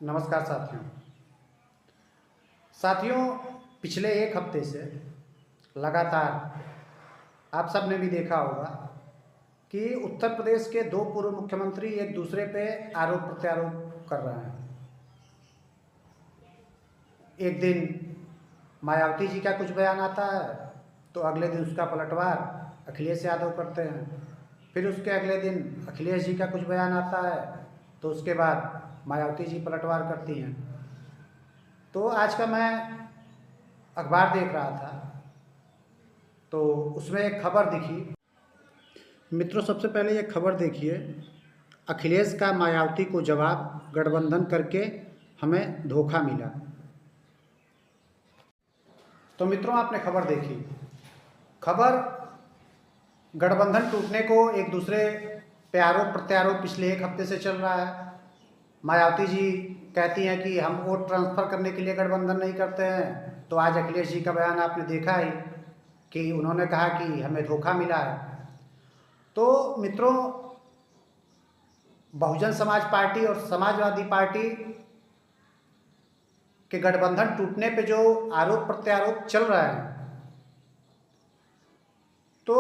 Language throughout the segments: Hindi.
नमस्कार साथियों। साथियों, पिछले एक हफ्ते से लगातार आप सब ने भी देखा होगा कि उत्तर प्रदेश के दो पूर्व मुख्यमंत्री एक दूसरे पे आरोप प्रत्यारोप कर रहे हैं। एक दिन मायावती जी का कुछ बयान आता है तो अगले दिन उसका पलटवार अखिलेश यादव करते हैं। फिर उसके अगले दिन अखिलेश जी का कुछ बयान आता है तो उसके बाद मायावती जी पलटवार करती हैं। तो आज का मैं अखबार देख रहा था तो उसमें एक खबर दिखी। मित्रों, सबसे पहले ये खबर देखिए, अखिलेश का मायावती को जवाब, गठबंधन करके हमें धोखा मिला। तो मित्रों, आपने खबर देखी। खबर गठबंधन टूटने को एक दूसरे पे आरोप प्रत्यारोप पिछले एक हफ्ते से चल रहा है। मायावती जी कहती हैं कि हम वोट ट्रांसफ़र करने के लिए गठबंधन नहीं करते हैं, तो आज अखिलेश जी का बयान आपने देखा ही कि उन्होंने कहा कि हमें धोखा मिला है। तो मित्रों, बहुजन समाज पार्टी और समाजवादी पार्टी के गठबंधन टूटने पे जो आरोप प्रत्यारोप चल रहा है, तो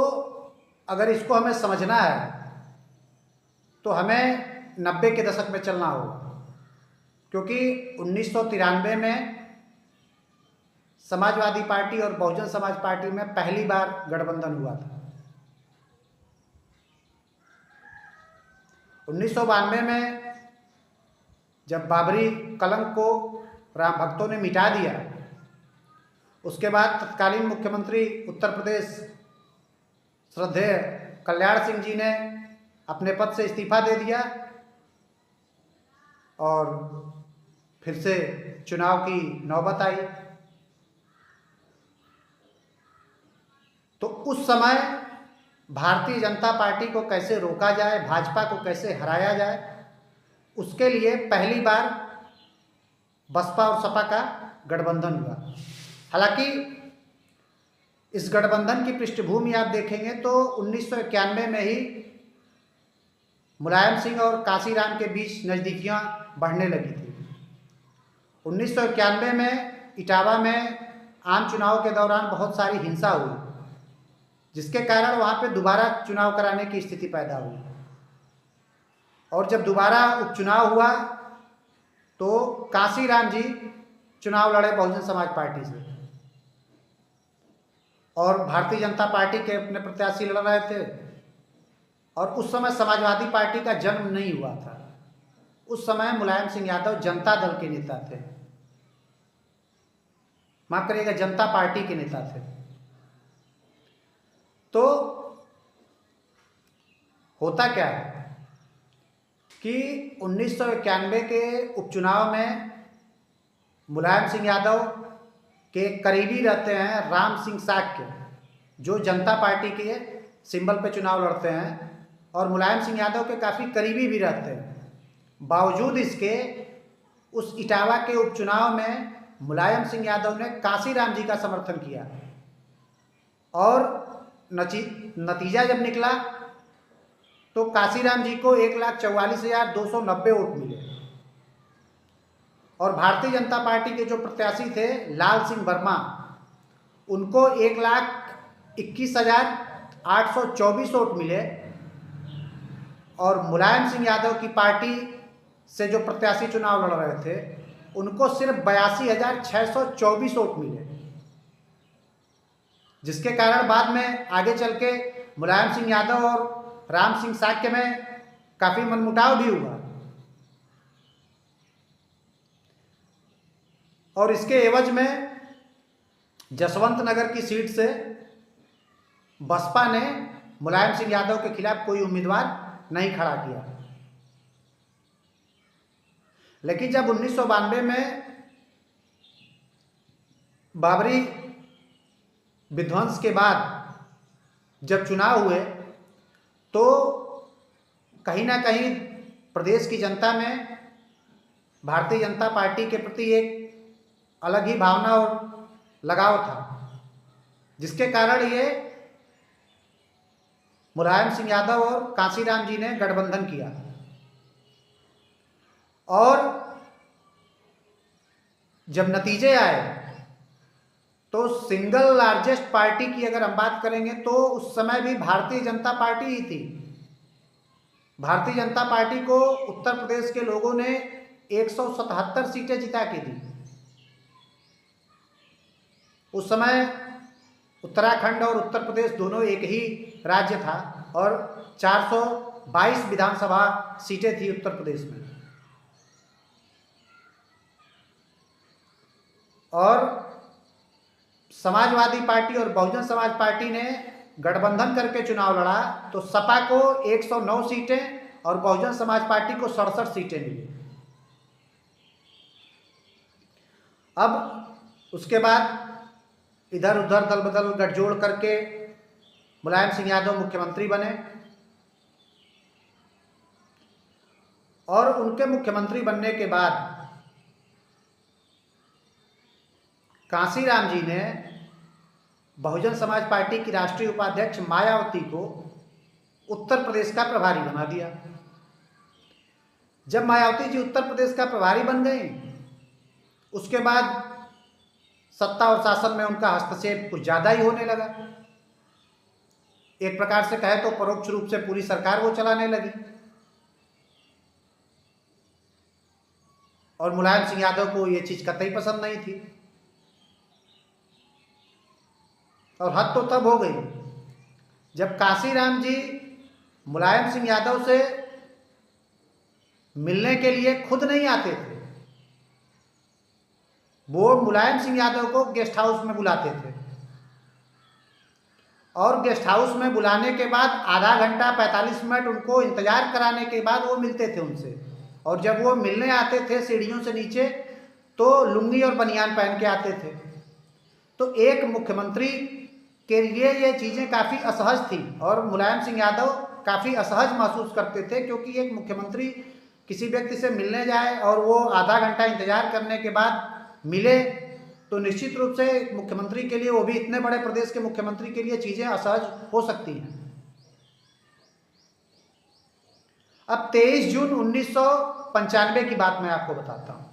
अगर इसको हमें समझना है तो हमें 90 के दशक में चलना होगा, क्योंकि 1993 में समाजवादी पार्टी और बहुजन समाज पार्टी में पहली बार गठबंधन हुआ था। 1992 में जब बाबरी कलंक को राम भक्तों ने मिटा दिया, उसके बाद तत्कालीन मुख्यमंत्री उत्तर प्रदेश श्रद्धेय कल्याण सिंह जी ने अपने पद से इस्तीफा दे दिया और फिर से चुनाव की नौबत आई। तो उस समय भारतीय जनता पार्टी को कैसे रोका जाए, भाजपा को कैसे हराया जाए, उसके लिए पहली बार बसपा और सपा का गठबंधन हुआ। हालांकि इस गठबंधन की पृष्ठभूमि आप देखेंगे तो 1991 में ही मुलायम सिंह और काशीराम के बीच नज़दीकियां बढ़ने लगी थी। 1991 में इटावा में आम चुनाव के दौरान बहुत सारी हिंसा हुई, जिसके कारण वहाँ पे दोबारा चुनाव कराने की स्थिति पैदा हुई। और जब दोबारा उपचुनाव हुआ तो काशीराम जी चुनाव लड़े बहुजन समाज पार्टी से, और भारतीय जनता पार्टी के अपने प्रत्याशी लड़ रहे थे। और उस समय समाजवादी पार्टी का जन्म नहीं हुआ था। उस समय मुलायम सिंह यादव जनता दल के नेता थे, माफ करिएगा, जनता पार्टी के नेता थे। तो होता क्या है कि 1991 के उपचुनाव में मुलायम सिंह यादव के करीबी रहते हैं राम सिंह साक्य, जो जनता पार्टी के सिंबल पे चुनाव लड़ते हैं और मुलायम सिंह यादव के काफ़ी करीबी भी रहते हैं। बावजूद इसके उस इटावा के उपचुनाव में मुलायम सिंह यादव ने काशीराम जी का समर्थन किया और नतीजा जब निकला तो काशीराम जी को 1,44,290 वोट मिले और भारतीय जनता पार्टी के जो प्रत्याशी थे लाल सिंह वर्मा, उनको 1,21,824 वोट मिले। और मुलायम सिंह यादव की पार्टी से जो प्रत्याशी चुनाव लड़ रहे थे उनको सिर्फ 82,624 वोट मिले, जिसके कारण बाद में आगे चल के मुलायम सिंह यादव और राम सिंह साक्य में काफ़ी मनमुटाव भी हुआ। और इसके एवज में जसवंत नगर की सीट से बसपा ने मुलायम सिंह यादव के खिलाफ कोई उम्मीदवार नहीं खड़ा किया। लेकिन जब 1992 में बाबरी विध्वंस के बाद जब चुनाव हुए तो कहीं ना कहीं प्रदेश की जनता में भारतीय जनता पार्टी के प्रति एक अलग ही भावना और लगाव था, जिसके कारण ये मुलायम सिंह यादव और काशीराम जी ने गठबंधन किया। और जब नतीजे आए तो सिंगल लार्जेस्ट पार्टी की अगर हम बात करेंगे तो उस समय भी भारतीय जनता पार्टी ही थी। भारतीय जनता पार्टी को उत्तर प्रदेश के लोगों ने 177 सीटें जिता के दी। उस समय उत्तराखंड और उत्तर प्रदेश दोनों एक ही राज्य था और 422 विधानसभा सीटें थी उत्तर प्रदेश में। और समाजवादी पार्टी और बहुजन समाज पार्टी ने गठबंधन करके चुनाव लड़ा तो सपा को 109 सीटें और बहुजन समाज पार्टी को 67 सीटें मिली। अब उसके बाद इधर उधर दल बदल गठजोड़ करके मुलायम सिंह यादव मुख्यमंत्री बने और उनके मुख्यमंत्री बनने के बाद कांसीराम जी ने बहुजन समाज पार्टी की राष्ट्रीय उपाध्यक्ष मायावती को उत्तर प्रदेश का प्रभारी बना दिया। जब मायावती जी उत्तर प्रदेश का प्रभारी बन गई, उसके बाद सत्ता और शासन में उनका हस्तक्षेप कुछ ज़्यादा ही होने लगा। एक प्रकार से कहे तो परोक्ष रूप से पूरी सरकार वो चलाने लगी और मुलायम सिंह यादव को ये चीज़ कतई पसंद नहीं थी। और हद तो तब हो गई जब कांसीराम जी मुलायम सिंह यादव से मिलने के लिए खुद नहीं आते थे, वो मुलायम सिंह यादव को गेस्ट हाउस में बुलाते थे और गेस्ट हाउस में बुलाने के बाद आधा घंटा 45 मिनट उनको इंतजार कराने के बाद वो मिलते थे उनसे। और जब वो मिलने आते थे सीढ़ियों से नीचे तो लुंगी और बनियान पहन के आते थे। तो एक मुख्यमंत्री के लिए ये चीज़ें काफ़ी असहज थी और मुलायम सिंह यादव काफ़ी असहज महसूस करते थे, क्योंकि एक मुख्यमंत्री किसी व्यक्ति से मिलने जाए और वो आधा घंटा इंतजार करने के बाद मिले तो निश्चित रूप से मुख्यमंत्री के लिए, वो भी इतने बड़े प्रदेश के मुख्यमंत्री के लिए, चीज़ें असहज हो सकती हैं। अब 23 जून 1995 की बात मैं आपको बताता हूँ,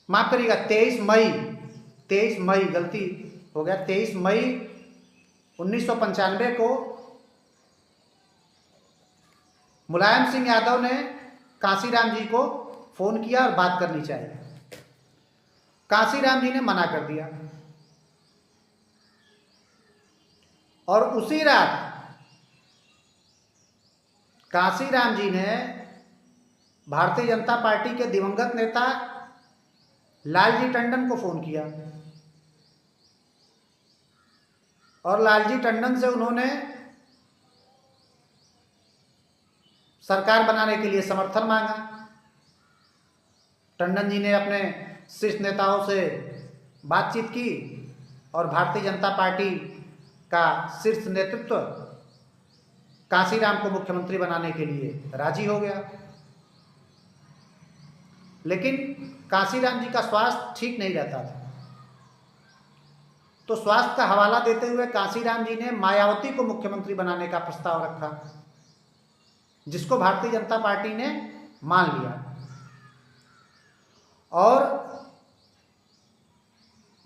माफ करिएगा 23 मई गलती हो गया, 23 मई 1995 को मुलायम सिंह यादव ने कांसीराम जी को फोन किया और बात करनी चाहिए। कांसीराम जी ने मना कर दिया और उसी रात कांसीराम जी ने भारतीय जनता पार्टी के दिवंगत नेता लालजी टंडन को फोन किया और लालजी टंडन से उन्होंने सरकार बनाने के लिए समर्थन मांगा। टंडन जी ने अपने शीर्ष नेताओं से बातचीत की और भारतीय जनता पार्टी का शीर्ष नेतृत्व कांसीराम को मुख्यमंत्री बनाने के लिए राजी हो गया। लेकिन कांसीराम जी का स्वास्थ्य ठीक नहीं रहता था, तो स्वास्थ्य का हवाला देते हुए कांसीराम जी ने मायावती को मुख्यमंत्री बनाने का प्रस्ताव रखा, जिसको भारतीय जनता पार्टी ने मान लिया। और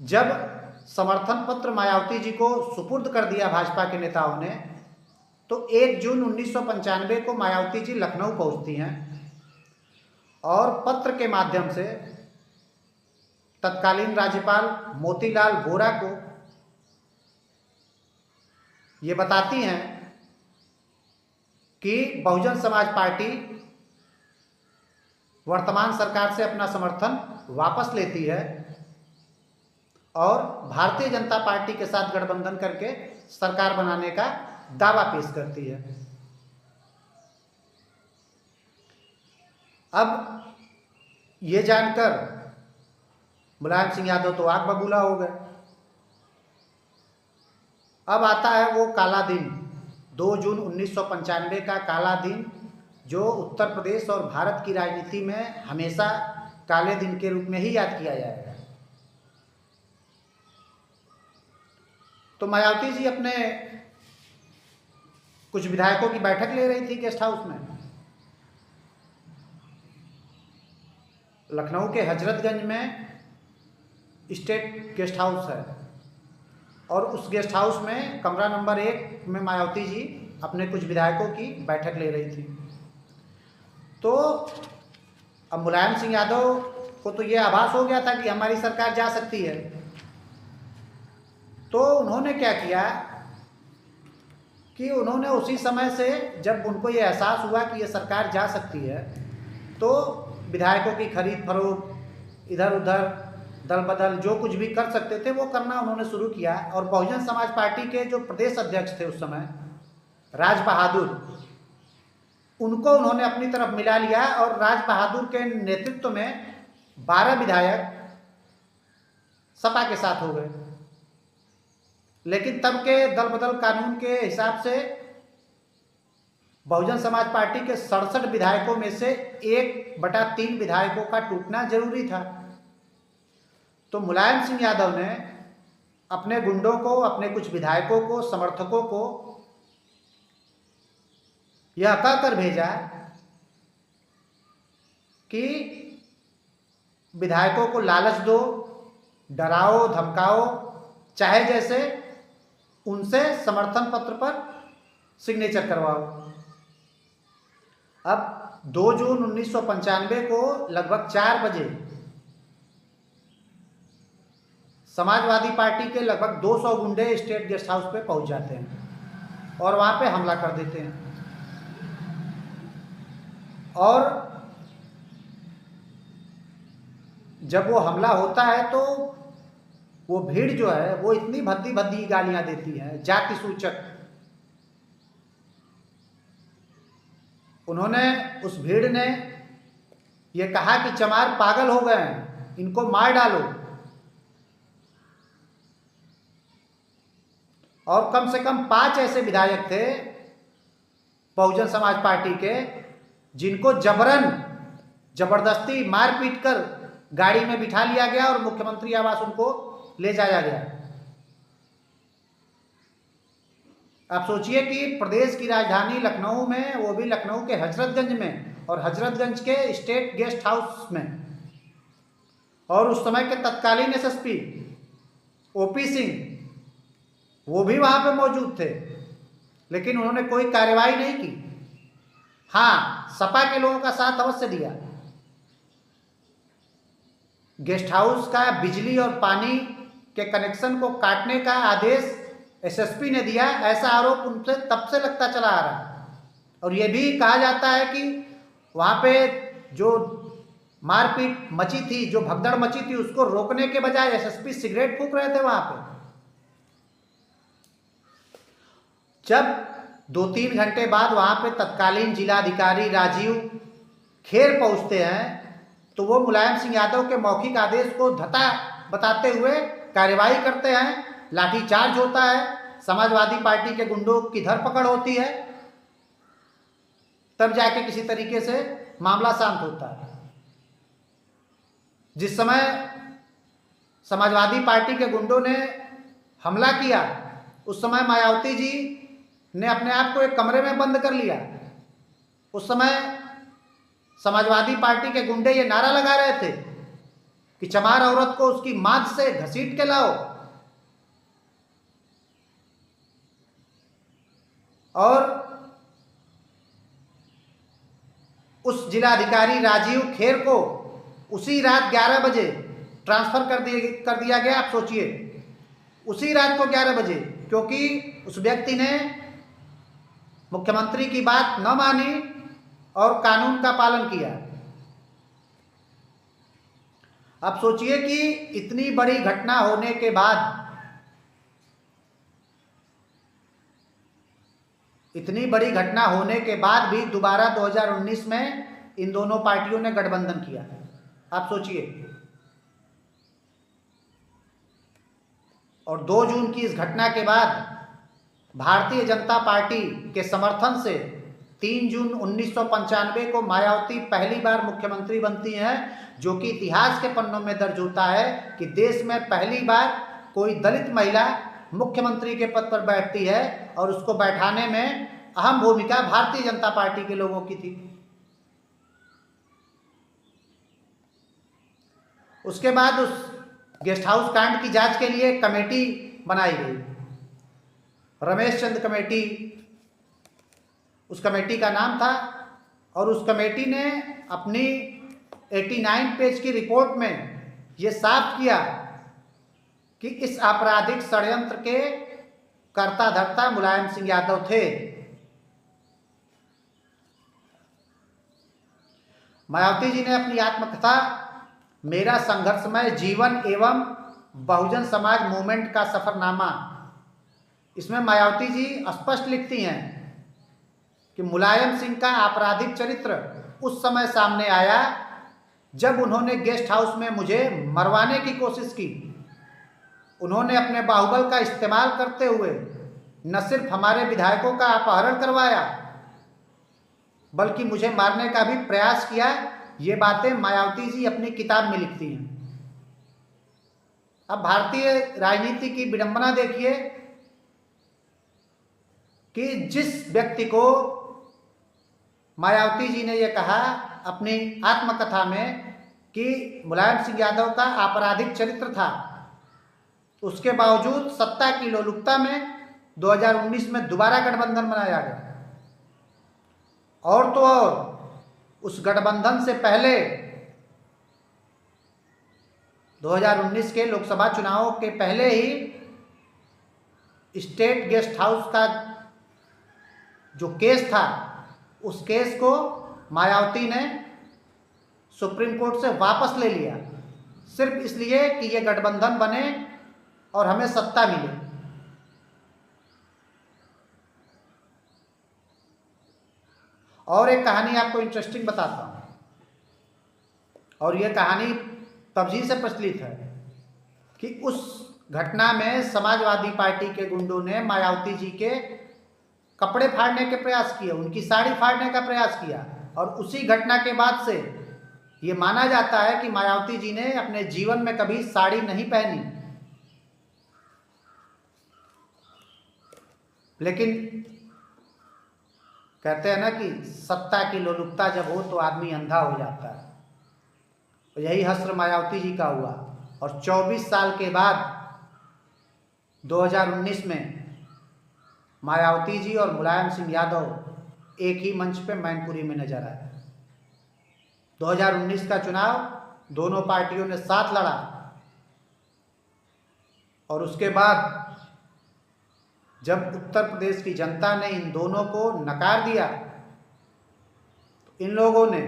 जब समर्थन पत्र मायावती जी को सुपुर्द कर दिया भाजपा के नेताओं ने, तो 1 जून 1995 को मायावती जी लखनऊ पहुंचती हैं और पत्र के माध्यम से तत्कालीन राज्यपाल मोतीलाल वोरा को ये बताती हैं कि बहुजन समाज पार्टी वर्तमान सरकार से अपना समर्थन वापस लेती है और भारतीय जनता पार्टी के साथ गठबंधन करके सरकार बनाने का दावा पेश करती है। अब ये जानकर मुलायम सिंह यादव तो आग बबूला हो गए। अब आता है वो काला दिन, 2 जून 1995 का काला दिन, जो उत्तर प्रदेश और भारत की राजनीति में हमेशा काले दिन के रूप में ही याद किया जाएगा। तो मायावती जी अपने कुछ विधायकों की बैठक ले रही थी गेस्ट हाउस में लखनऊ के हजरतगंज में स्टेट गेस्ट हाउस है और उस गेस्ट हाउस में कमरा नंबर 1 में मायावती जी अपने कुछ विधायकों की बैठक ले रही थी। तो अब मुलायम सिंह यादव को तो ये आभास हो गया था कि हमारी सरकार जा सकती है, तो उन्होंने क्या किया कि उन्होंने उसी समय से जब उनको ये एहसास हुआ कि ये सरकार जा सकती है तो विधायकों की खरीद फरोख्त, इधर उधर दल बदल जो कुछ भी कर सकते थे वो करना उन्होंने शुरू किया। और बहुजन समाज पार्टी के जो प्रदेश अध्यक्ष थे उस समय, राज बहादुर, उनको उन्होंने अपनी तरफ मिला लिया और राज बहादुर के नेतृत्व में 12 विधायक सपा के साथ हो गए। लेकिन तब के दल बदल कानून के हिसाब से बहुजन समाज पार्टी के 67 विधायकों में से 1/3 विधायकों का टूटना जरूरी था। तो मुलायम सिंह यादव ने अपने गुंडों को, अपने कुछ विधायकों को, समर्थकों को यह कहकर भेजा कि विधायकों को लालच दो, डराओ, धमकाओ, चाहे जैसे उनसे समर्थन पत्र पर सिग्नेचर करवाओ। अब 2 जून 1995 को लगभग 4 बजे समाजवादी पार्टी के लगभग 200 गुंडे स्टेट गेस्ट हाउस पे पहुंच जाते हैं और वहां पे हमला कर देते हैं। और जब वो हमला होता है तो वो भीड़ जो है वो इतनी भद्दी भद्दी गालियां देती है, जाति सूचक। उन्होंने, उस भीड़ ने ये कहा कि चमार पागल हो गए हैं, इनको मार डालो। और कम से कम 5 ऐसे विधायक थे बहुजन समाज पार्टी के जिनको जबरदस्ती मारपीट कर गाड़ी में बिठा लिया गया और मुख्यमंत्री आवास उनको ले जाया गया। आप सोचिए कि प्रदेश की राजधानी लखनऊ में, वो भी लखनऊ के हजरतगंज में, और हजरतगंज के स्टेट गेस्ट हाउस में, और उस समय के तत्कालीन एसएसपी ओपी सिंह वो भी वहां पे मौजूद थे, लेकिन उन्होंने कोई कार्रवाई नहीं की। हाँ, सपा के लोगों का साथ अवश्य दिया। गेस्ट हाउस का बिजली और पानी के कनेक्शन को काटने का आदेश एसएसपी ने दिया, ऐसा आरोप उनसे तब से लगता चला आ रहा है। और यह भी कहा जाता है कि वहां पे जो मारपीट मची थी, जो भगदड़ मची थी, उसको रोकने के बजाय एसएसपी सिगरेट फूंक रहे थे वहां पे। जब 2-3 घंटे बाद वहां पे तत्कालीन जिलाधिकारी राजीव खेर पहुंचते हैं तो वो मुलायम सिंह यादव के मौखिक आदेश को धता बताते हुए कार्रवाई करते हैं। लाठीचार्ज होता है, समाजवादी पार्टी के गुंडों की धरपकड़ होती है, तब जाके किसी तरीके से मामला शांत होता है। जिस समय समाजवादी पार्टी के गुंडों ने हमला किया उस समय मायावती जी ने अपने आप को एक कमरे में बंद कर लिया। उस समय समाजवादी पार्टी के गुंडे ये नारा लगा रहे थे कि चमार औरत को उसकी मांद से घसीट के लाओ। और उस जिलाधिकारी राजीव खेर को उसी रात 11 बजे ट्रांसफर कर दिया गया। आप सोचिए, उसी रात को 11 बजे, क्योंकि उस व्यक्ति ने मुख्यमंत्री की बात न मानी और कानून का पालन किया। अब सोचिए कि इतनी बड़ी घटना होने के बाद, भी दोबारा 2019 में इन दोनों पार्टियों ने गठबंधन किया। आप सोचिए, और 2 जून की इस घटना के बाद भारतीय जनता पार्टी के समर्थन से 3 जून 1995 को मायावती पहली बार मुख्यमंत्री बनती हैं, जो कि इतिहास के पन्नों में दर्ज होता है कि देश में पहली बार कोई दलित महिला मुख्यमंत्री के पद पर बैठती है और उसको बैठाने में अहम भूमिका भारतीय जनता पार्टी के लोगों की थी। उसके बाद उस गेस्ट हाउस कांड की जांच के लिए कमेटी बनाई गई, रमेश चंद कमेटी उस कमेटी का नाम था। और उस कमेटी ने अपनी 89 पेज की रिपोर्ट में ये साफ किया कि इस आपराधिक षड्यंत्र के कर्ता धर्ता मुलायम सिंह यादव थे। मायावती जी ने अपनी आत्मकथा मेरा संघर्षमय जीवन एवं बहुजन समाज मूवमेंट का सफरनामा, इसमें मायावती जी स्पष्ट लिखती हैं कि मुलायम सिंह का आपराधिक चरित्र उस समय सामने आया जब उन्होंने गेस्ट हाउस में मुझे मरवाने की कोशिश की। उन्होंने अपने बाहुबल का इस्तेमाल करते हुए न सिर्फ हमारे विधायकों का अपहरण करवाया बल्कि मुझे मारने का भी प्रयास किया। ये बातें मायावती जी अपनी किताब में लिखती हैं। अब भारतीय राजनीति की विडंबना देखिए कि जिस व्यक्ति को मायावती जी ने यह कहा अपनी आत्मकथा में कि मुलायम सिंह यादव का आपराधिक चरित्र था, उसके बावजूद सत्ता की लोलुपता में 2019 में दोबारा गठबंधन बनाया गया। और तो और उस गठबंधन से पहले 2019 के लोकसभा चुनावों के पहले ही स्टेट गेस्ट हाउस का जो केस था, उस केस को मायावती ने सुप्रीम कोर्ट से वापस ले लिया, सिर्फ इसलिए कि ये गठबंधन बने और हमें सत्ता मिले। और एक कहानी आपको इंटरेस्टिंग बताता हूँ, और यह कहानी तभी से प्रचलित है कि उस घटना में समाजवादी पार्टी के गुंडों ने मायावती जी के कपड़े फाड़ने के प्रयास किए, उनकी साड़ी फाड़ने का प्रयास किया। और उसी घटना के बाद से ये माना जाता है कि मायावती जी ने अपने जीवन में कभी साड़ी नहीं पहनी। लेकिन कहते हैं ना कि सत्ता की लोलुपता जब हो तो आदमी अंधा हो जाता है, तो यही हश्र मायावती जी का हुआ। और 24 साल के बाद 2019 में मायावती जी और मुलायम सिंह यादव एक ही मंच पे मैनपुरी में नजर आए। 2019 का चुनाव दोनों पार्टियों ने साथ लड़ा और उसके बाद जब उत्तर प्रदेश की जनता ने इन दोनों को नकार दिया तो इन लोगों ने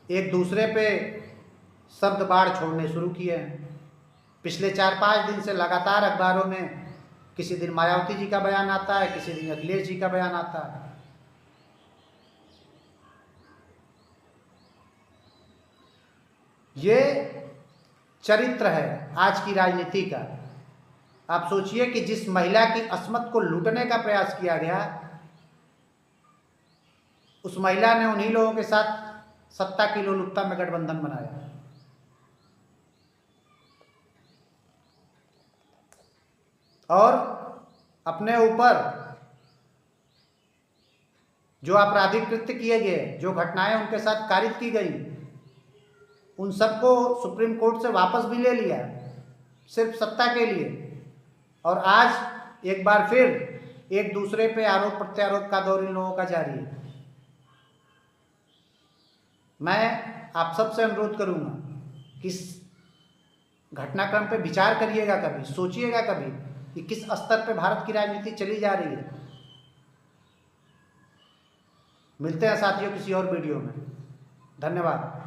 एक दूसरे पे शब्द बाढ़ छोड़ने शुरू किए हैं। पिछले 4-5 दिन से लगातार अखबारों में किसी दिन मायावती जी का बयान आता है, किसी दिन अखिलेश जी का बयान आता है। ये चरित्र है आज की राजनीति का। आप सोचिए कि जिस महिला की अस्मत को लूटने का प्रयास किया गया, उस महिला ने उन्हीं लोगों के साथ सत्ता की लोलुपता में गठबंधन बनाया। और अपने ऊपर जो आपराधिक कृत्य किए गए, जो घटनाएं उनके साथ कारित की गई, उन सबको सुप्रीम कोर्ट से वापस भी ले लिया सिर्फ सत्ता के लिए। और आज एक बार फिर एक दूसरे पे आरोप प्रत्यारोप का दौर इन लोगों का जारी है। मैं आप सबसे अनुरोध करूंगा कि इस घटनाक्रम पे विचार करिएगा, कभी सोचिएगा कभी कि किस स्तर पे भारत की राजनीति चली जा रही है। मिलते हैं साथियों किसी और वीडियो में। धन्यवाद।